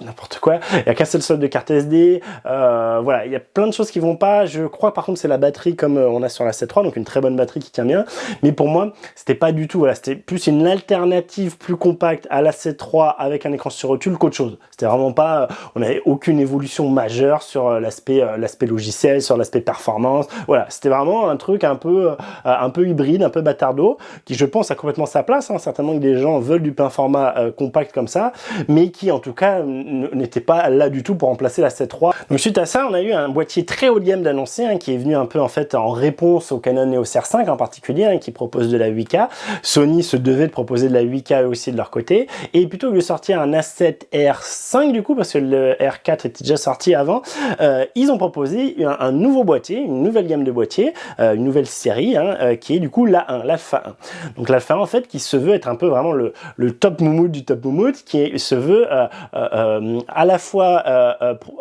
N'importe quoi. Il y a qu'un seul slot de carte SD. Voilà, il y a plein de choses qui vont pas. Je crois par contre c'est la batterie comme on a sur la 7 III, donc une très bonne batterie qui tient bien. Mais pour moi, c'était pas du tout. Voilà, c'était plus une alternative plus compacte à la 7 III avec un écran sur rotule qu'autre chose. C'était vraiment pas, on n'avait aucune évolution majeure sur l'aspect logiciel, sur l'aspect performance. Voilà, c'était vraiment un truc un peu hybride, un peu bâtardo, qui je pense a complètement sa place, hein. Certainement que des gens veulent du plein format compact comme ça, mais qui en tout cas n'était pas là du tout pour remplacer la 7 III. Donc suite à ça, on a eu un boîtier très haut de gamme d'annoncer, hein, qui est venu un peu en fait en réponse au Canon EOS R5 en particulier, hein, qui propose de la 8K. Sony se devait de proposer de la 8K aussi de leur côté, et plutôt que de sortir un A7R5 du coup, parce que le R4 était déjà sorti avant, ils ont proposé un nouveau boîtier, une nouvelle gamme de boîtiers, une nouvelle série, hein, qui est du coup l'Alpha 1. Donc l'Alpha 1 en fait qui se veut être un peu vraiment le top moumoute du top moumoute, qui se veut à la fois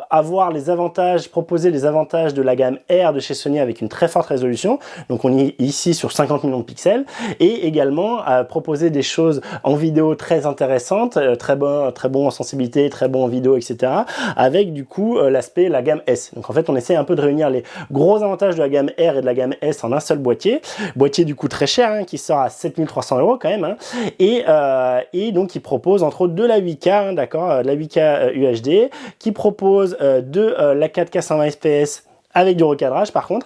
avoir les avantages, proposer les avantages de la gamme R de chez Sony avec une très forte résolution, donc on est ici sur 50 millions de pixels, et également proposer des choses choses en vidéo très intéressantes, très bon en sensibilité, très bon en vidéo, etc. Avec du coup l'aspect, la gamme S. Donc en fait, on essaie un peu de réunir les gros avantages de la gamme R et de la gamme S en un seul boîtier. Boîtier du coup très cher, hein, qui sort à 7300 € quand même, hein, et donc il propose entre autres de la 8K, hein, d'accord, la 8K UHD, qui propose de la 4K 120 fps avec du recadrage par contre,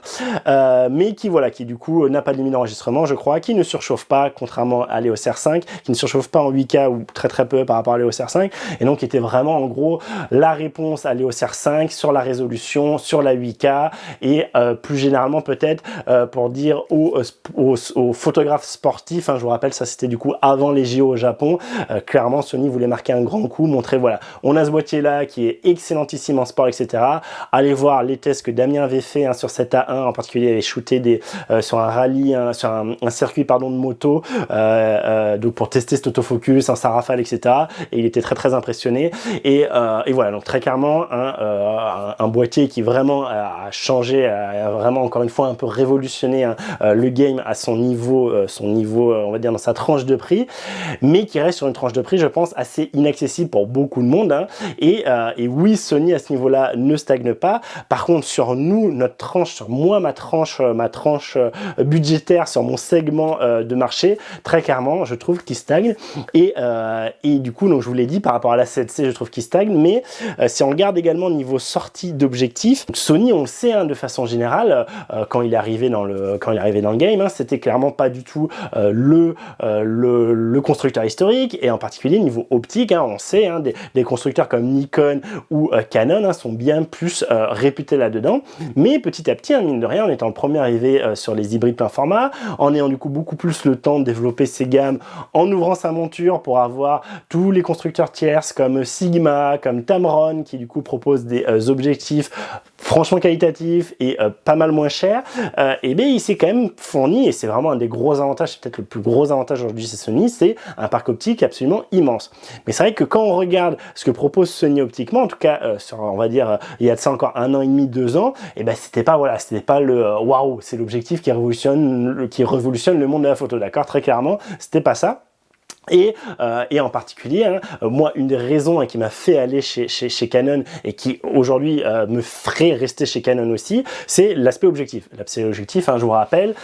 mais qui voilà, qui du coup n'a pas de limite d'enregistrement, je crois, qui ne surchauffe pas, contrairement à l'EOS R5, qui ne surchauffe pas en 8K ou très peu par rapport à l'EOS R5, et donc qui était vraiment en gros la réponse à l'EOS R5 sur la résolution, sur la 8K, et plus généralement peut-être pour dire aux photographes sportifs, hein, je vous rappelle, ça c'était du coup avant les JO au Japon, clairement Sony voulait marquer un grand coup, montrer voilà, on a ce boîtier là qui est excellentissime en sport, etc. Allez voir les tests que Damien avait fait, hein, sur cette A1 en particulier, il avait shooté sur un rallye, sur un circuit pardon de moto, donc pour tester cet autofocus, un Sarafale, etc. Et il était très impressionné, et voilà, donc très clairement un boîtier qui vraiment a changé, a vraiment encore une fois un peu révolutionné, hein, le game à son niveau, on va dire dans sa tranche de prix, mais qui reste sur une tranche de prix, je pense, assez inaccessible pour beaucoup de monde, hein. Et oui, Sony à ce niveau-là ne stagne pas. Par contre, sur nous, notre tranche, sur moi, ma tranche budgétaire, sur mon segment de marché, très clairement, je trouve qu'il stagne. Et du coup, donc je vous l'ai dit, par rapport à la 7C, je trouve qu'il stagne. Mais si on regarde également au niveau sortie d'objectifs, Sony, on le sait, hein, de façon générale, quand il est arrivé dans le game, hein, c'était clairement pas du tout le constructeur historique, et en particulier niveau optique, hein, on sait, hein, des constructeurs comme Nikon ou Canon, hein, sont bien plus réputés là-dedans. Mais petit à petit, hein, mine de rien, en étant le premier arrivé sur les hybrides plein format, en ayant du coup beaucoup plus le temps de développer ses gammes, en ouvrant sa monture pour avoir tous les constructeurs tierces comme Sigma, comme Tamron, qui du coup proposent des objectifs franchement qualitatifs et pas mal moins chers, et bien il s'est quand même fourni, et c'est vraiment un des gros avantages, c'est peut-être le plus gros avantage aujourd'hui chez Sony, c'est un parc optique absolument immense. Mais c'est vrai que quand on regarde ce que propose Sony optiquement, en tout cas sur, on va dire, il y a de ça encore 1 an et demi, 2 ans, et ben c'était pas le waouh, c'est l'objectif qui révolutionne le monde de la photo, d'accord, très clairement, c'était pas ça. Et en particulier, hein, moi, une des raisons, hein, qui m'a fait aller chez Canon, et qui aujourd'hui me ferait rester chez Canon aussi, c'est l'aspect objectif. L'aspect objectif, hein, je vous rappelle,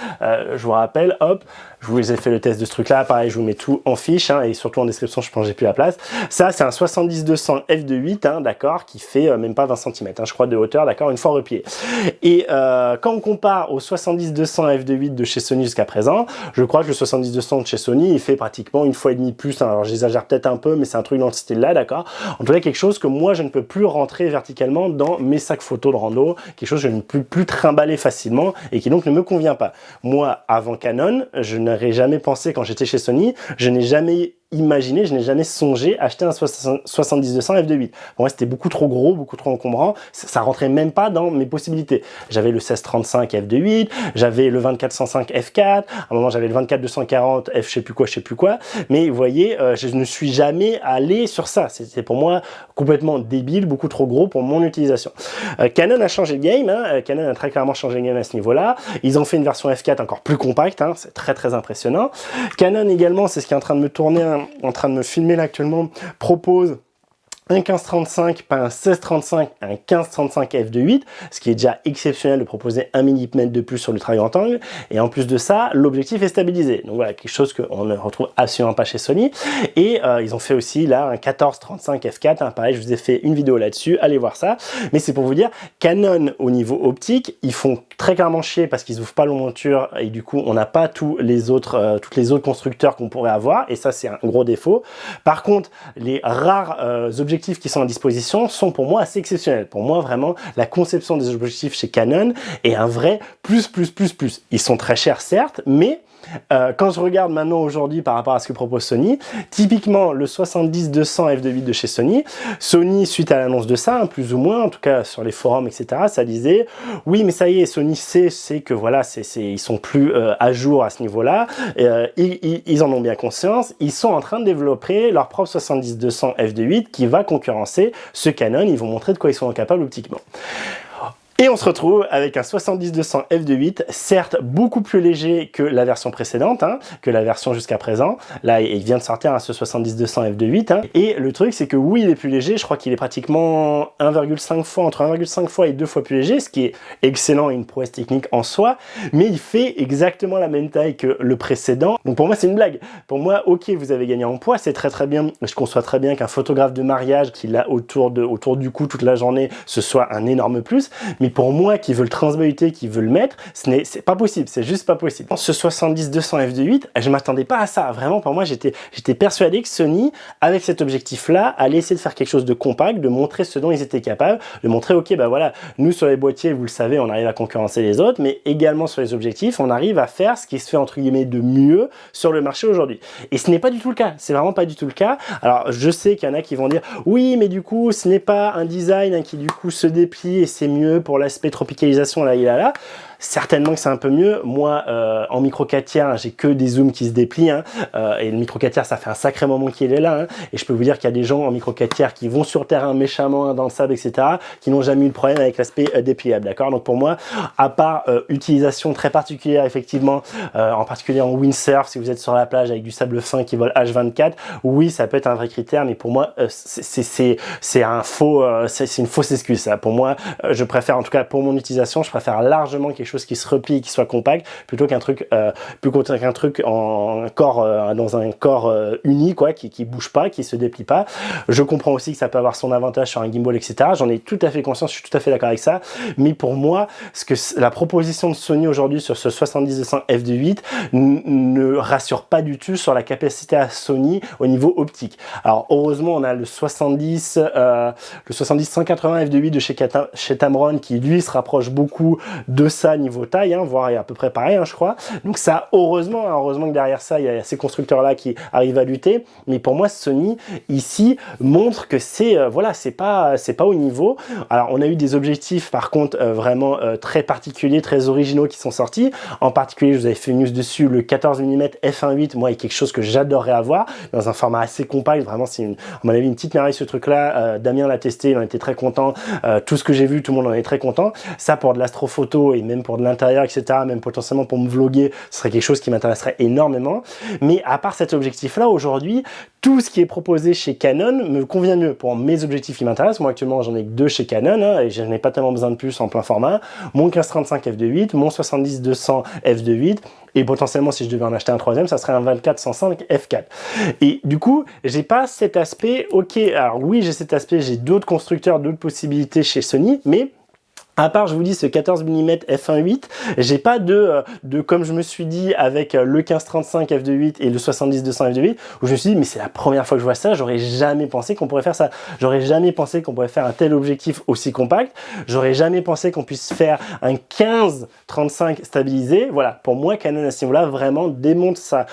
hop, je vous ai fait le test de ce truc-là, pareil, je vous mets tout en fiche, hein, et surtout en description, je pense que j'ai plus la place. Ça, c'est un 70-200 f2.8, hein, d'accord, qui fait même pas 20 cm, hein, je crois, de hauteur, d'accord, une fois replié. Et quand on compare au 70-200 f2.8 de chez Sony jusqu'à présent, je crois que le 70-200 de chez Sony, il fait pratiquement une fois et demi plus, hein. Alors j'exagère peut-être un peu, mais c'est un truc dans ce style là, d'accord. En tout cas, quelque chose que moi je ne peux plus rentrer verticalement dans mes sacs photos de rando, quelque chose que je ne peux plus trimballer facilement, et qui donc ne me convient pas. Moi, avant Canon, je n'aurais jamais pensé, quand j'étais chez Sony, je n'ai jamais imaginé, je n'ai jamais songé acheter un 70-200 f2.8. Pour moi, c'était beaucoup trop gros, beaucoup trop encombrant. Ça rentrait même pas dans mes possibilités. J'avais le 16-35 f2.8, j'avais le 24-105 f4, à un moment j'avais le 24-240 f je sais plus quoi. Mais vous voyez, je ne suis jamais allé sur ça. C'était pour moi complètement débile, beaucoup trop gros pour mon utilisation. Canon a changé le game, hein. Canon a très clairement changé le game à ce niveau-là. Ils ont fait une version f4 encore plus compacte, hein. C'est très impressionnant. Canon également, c'est ce qui est en train de me tourner, en train de me filmer là actuellement, propose un 15-35, pas un 16-35, un 15-35 f2.8, ce qui est déjà exceptionnel de proposer 1 mm de plus sur le très grand angle. Et en plus de ça, l'objectif est stabilisé. Donc voilà, quelque chose qu'on ne retrouve absolument pas chez Sony. Et ils ont fait aussi là un 14-35 f4, hein, pareil, je vous ai fait une vidéo là-dessus, allez voir ça. Mais c'est pour vous dire, Canon au niveau optique, ils font très clairement chier parce qu'ils ouvrent pas leur monture, et du coup on n'a pas tous les autres constructeurs qu'on pourrait avoir, et ça c'est un gros défaut. Par contre, les rares objectifs qui sont à disposition sont pour moi assez exceptionnels. Pour moi, vraiment, la conception des objectifs chez Canon est un vrai plus. Ils sont très chers, certes, mais quand je regarde maintenant aujourd'hui par rapport à ce que propose Sony, typiquement le 70-200 f2.8 de chez Sony, suite à l'annonce de ça, hein, plus ou moins, en tout cas sur les forums, etc., ça disait, oui, mais ça y est, Sony sait que voilà, ils sont plus à jour à ce niveau-là, ils en ont bien conscience, ils sont en train de développer leur propre 70-200 f2.8 qui va concurrencer ce Canon, ils vont montrer de quoi ils sont capables optiquement. Et on se retrouve avec un 70-200 f2.8, certes beaucoup plus léger que la version précédente, hein, que la version jusqu'à présent. Là, il vient de sortir ce 70-200 f2.8. Hein. Et le truc, c'est que oui, il est plus léger. Je crois qu'il est pratiquement 1,5 fois, entre 1,5 fois et 2 fois plus léger, ce qui est excellent et une prouesse technique en soi. Mais il fait exactement la même taille que le précédent. Donc pour moi, c'est une blague. Pour moi, ok, vous avez gagné en poids, c'est très bien. Je conçois très bien qu'un photographe de mariage qui l'a autour du cou toute la journée, ce soit un énorme plus. Mais pour moi, qui veut le transbahuter, qui veut le mettre, c'est pas possible, c'est juste pas possible. Ce 70-200 f2.8, je m'attendais pas à ça. Vraiment, pour moi, j'étais persuadé que Sony, avec cet objectif-là, allait essayer de faire quelque chose de compact, de montrer ce dont ils étaient capables, de montrer, ok, bah voilà, nous sur les boîtiers, vous le savez, on arrive à concurrencer les autres, mais également sur les objectifs, on arrive à faire ce qui se fait entre guillemets de mieux sur le marché aujourd'hui. Et ce n'est pas du tout le cas, c'est vraiment pas du tout le cas. Alors, je sais qu'il y en a qui vont dire, oui, mais du coup, ce n'est pas un design qui du coup se déplie et c'est mieux pour l'aspect tropicalisation, là. Certainement que c'est un peu mieux. Moi, en micro 4 tiers, j'ai que des zooms qui se déplient. Hein, et le micro 4 tiers, ça fait un sacré moment qu'il est là. Hein, et je peux vous dire qu'il y a des gens en micro 4 tiers qui vont sur terrain méchamment dans le sable, etc., qui n'ont jamais eu de problème avec l'aspect dépliable. D'accord. Donc pour moi, à part utilisation très particulière, effectivement, en particulier en windsurf, si vous êtes sur la plage avec du sable fin qui vole H24, oui, ça peut être un vrai critère. Mais pour moi, c'est une fausse excuse. Ça. Pour moi, je préfère, en tout cas pour mon utilisation, je préfère largement quelque chose qui se replie, qui soit compact, plutôt qu'un truc en corps dans un corps uni, quoi, qui bouge pas, qui se déplie pas. Je comprends aussi que ça peut avoir son avantage sur un gimbal, etc. J'en ai tout à fait conscience, je suis tout à fait d'accord avec ça. Mais pour moi, la proposition de Sony aujourd'hui sur ce 70-200 f2.8 ne rassure pas du tout sur la capacité à Sony au niveau optique. Alors heureusement, on a le 70-180 f2.8 de chez Tamron qui lui se rapproche beaucoup de ça niveau taille, hein, voire à peu près pareil, hein, je crois. Donc ça, heureusement que derrière ça, il y a ces constructeurs-là qui arrivent à lutter. Mais pour moi, Sony, ici, montre que voilà, c'est pas au niveau. Alors, on a eu des objectifs, par contre, vraiment très particuliers, très originaux qui sont sortis. En particulier, je vous avais fait une news dessus, le 14 mm f1.8, moi, est quelque chose que j'adorerais avoir, dans un format assez compact. Vraiment, c'est, à mon avis, une petite merveille, ce truc-là. Damien l'a testé, il en était très content. Tout ce que j'ai vu, tout le monde en est très content. Ça, pour de l'astrophoto et même pour de l'intérieur, etc., même potentiellement pour me vlogger, ce serait quelque chose qui m'intéresserait énormément. Mais à part cet objectif-là, aujourd'hui, tout ce qui est proposé chez Canon me convient mieux pour mes objectifs qui m'intéressent. Moi, actuellement, j'en ai que 2 chez Canon, hein, et je n'ai pas tellement besoin de plus en plein format. Mon 15-35 f2.8, mon 70-200 f2.8, et potentiellement, si je devais en acheter un troisième, ça serait un 24-105 f4. Et du coup, j'ai pas cet aspect, ok, alors oui, j'ai cet aspect, j'ai d'autres constructeurs, d'autres possibilités chez Sony, mais à part, je vous dis, ce 14 mm f1.8, j'ai pas de comme je me suis dit avec le 15-35 f2.8 et le 70-200 f2.8, où je me suis dit, mais c'est la première fois que je vois ça, j'aurais jamais pensé qu'on pourrait faire ça. J'aurais jamais pensé qu'on pourrait faire un tel objectif aussi compact. J'aurais jamais pensé qu'on puisse faire un 15-35 stabilisé. Voilà, pour moi, Canon à ce niveau-là vraiment démontre sa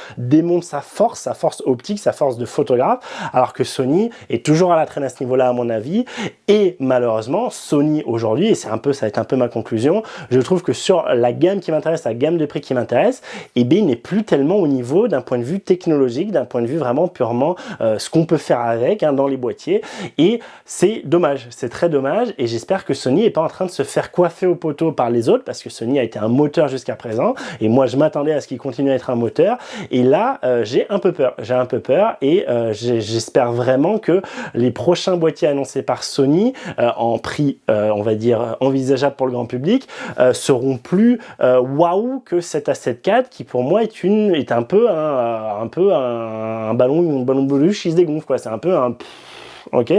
force optique, sa force de photographe, alors que Sony est toujours à la traîne à ce niveau-là, à mon avis. Et malheureusement, Sony aujourd'hui, et ça va être un peu ma conclusion, je trouve que sur la gamme qui m'intéresse, la gamme de prix qui m'intéresse, eh bien, il n'est plus tellement au niveau d'un point de vue technologique, d'un point de vue vraiment purement ce qu'on peut faire avec, hein, dans les boîtiers. Et c'est dommage, c'est très dommage. Et j'espère que Sony n'est pas en train de se faire coiffer au poteau par les autres, parce que Sony a été un moteur jusqu'à présent. Et moi, je m'attendais à ce qu'il continue à être un moteur. Et là, j'ai un peu peur. Et j'espère vraiment que les prochains boîtiers annoncés par Sony, en prix, on va dire, envisageable pour le grand public, seront plus waouh que cet A7 IV qui pour moi est un peu un ballon de baudruche qui se dégonfle, quoi. C'est un peu un ok,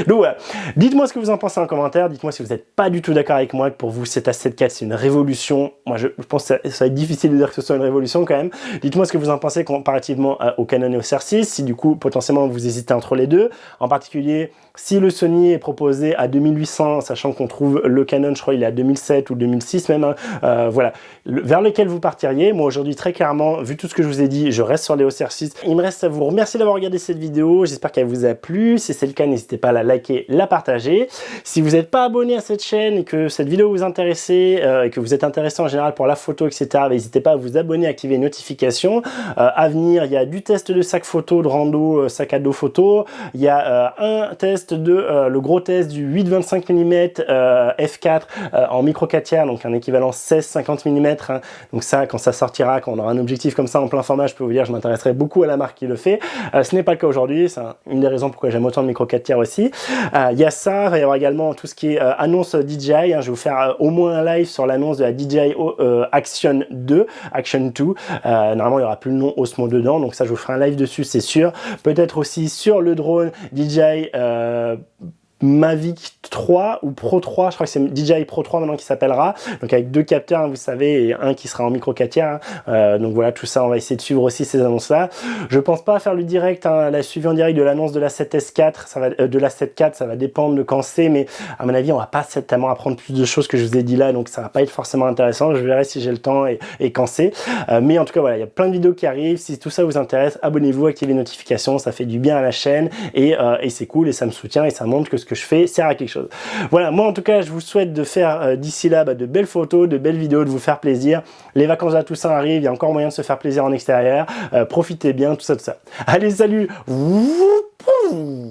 donc voilà, dites-moi ce que vous en pensez en commentaire, dites-moi si vous n'êtes pas du tout d'accord avec moi, que pour vous cet A7 IV c'est une révolution. Moi je pense que ça va être difficile de dire que ce soit une révolution quand même. Dites-moi ce que vous en pensez comparativement au Canon EOS R6, si du coup potentiellement vous hésitez entre les deux, en particulier si le Sony est proposé à 2800, sachant qu'on trouve le Canon, je crois il est à 2007 ou 2006 même, hein, voilà, vers lequel vous partiriez. Moi aujourd'hui très clairement, vu tout ce que je vous ai dit, je reste sur l'EOS R6. Il me reste à vous remercier d'avoir regardé cette vidéo, j'espère qu'elle vous a plu. Si c'est le cas, n'hésitez pas à la liker, la partager. Si vous n'êtes pas abonné à cette chaîne et que cette vidéo vous intéresse et que vous êtes intéressé en général pour la photo, etc., n'hésitez pas à vous abonner, à activer les notifications. À venir, il y a du test de sac photo, de rando, sac à dos photo. Il y a un test le gros test du 8-25 mm f4 en micro 4 tiers, donc un équivalent 16-50 mm. Hein. Donc ça, quand ça sortira, quand on aura un objectif comme ça en plein format, je peux vous dire, je m'intéresserai beaucoup à la marque qui le fait. Ce n'est pas le cas aujourd'hui, c'est une des raisons pourquoi j'aime autant de micro 4 tiers aussi. Il y a ça, il va y avoir également tout ce qui est annonce DJI. Hein. Je vais vous faire au moins un live sur l'annonce de la DJI Action 2. Normalement, il n'y aura plus le nom Osmo dedans, donc ça, je vous ferai un live dessus, c'est sûr. Peut-être aussi sur le drone DJI Mavic 3 ou Pro 3, je crois que c'est DJI Pro 3 maintenant qui s'appellera, donc avec 2 capteurs, hein, vous savez, et un qui sera en micro 4 tiers, hein. Donc voilà, tout ça, on va essayer de suivre aussi ces annonces là. Je pense pas faire le direct, hein, la suivi en direct de l'annonce de la 7S4, ça va, de la 7 IV, ça va dépendre de quand c'est, mais à mon avis on va pas tellement apprendre plus de choses que je vous ai dit là, donc ça va pas être forcément intéressant. Je verrai si j'ai le temps et quand c'est, mais en tout cas voilà, il y a plein de vidéos qui arrivent. Si tout ça vous intéresse, abonnez-vous, activez les notifications, ça fait du bien à la chaîne et c'est cool et ça me soutient et ça montre que ce que je fais sert à quelque chose. Voilà, moi en tout cas je vous souhaite de faire d'ici là de belles photos, de belles vidéos, de vous faire plaisir. Les vacances à Toussaint arrivent, il y a encore moyen de se faire plaisir en extérieur. Profitez bien, tout ça, tout ça. Allez, salut.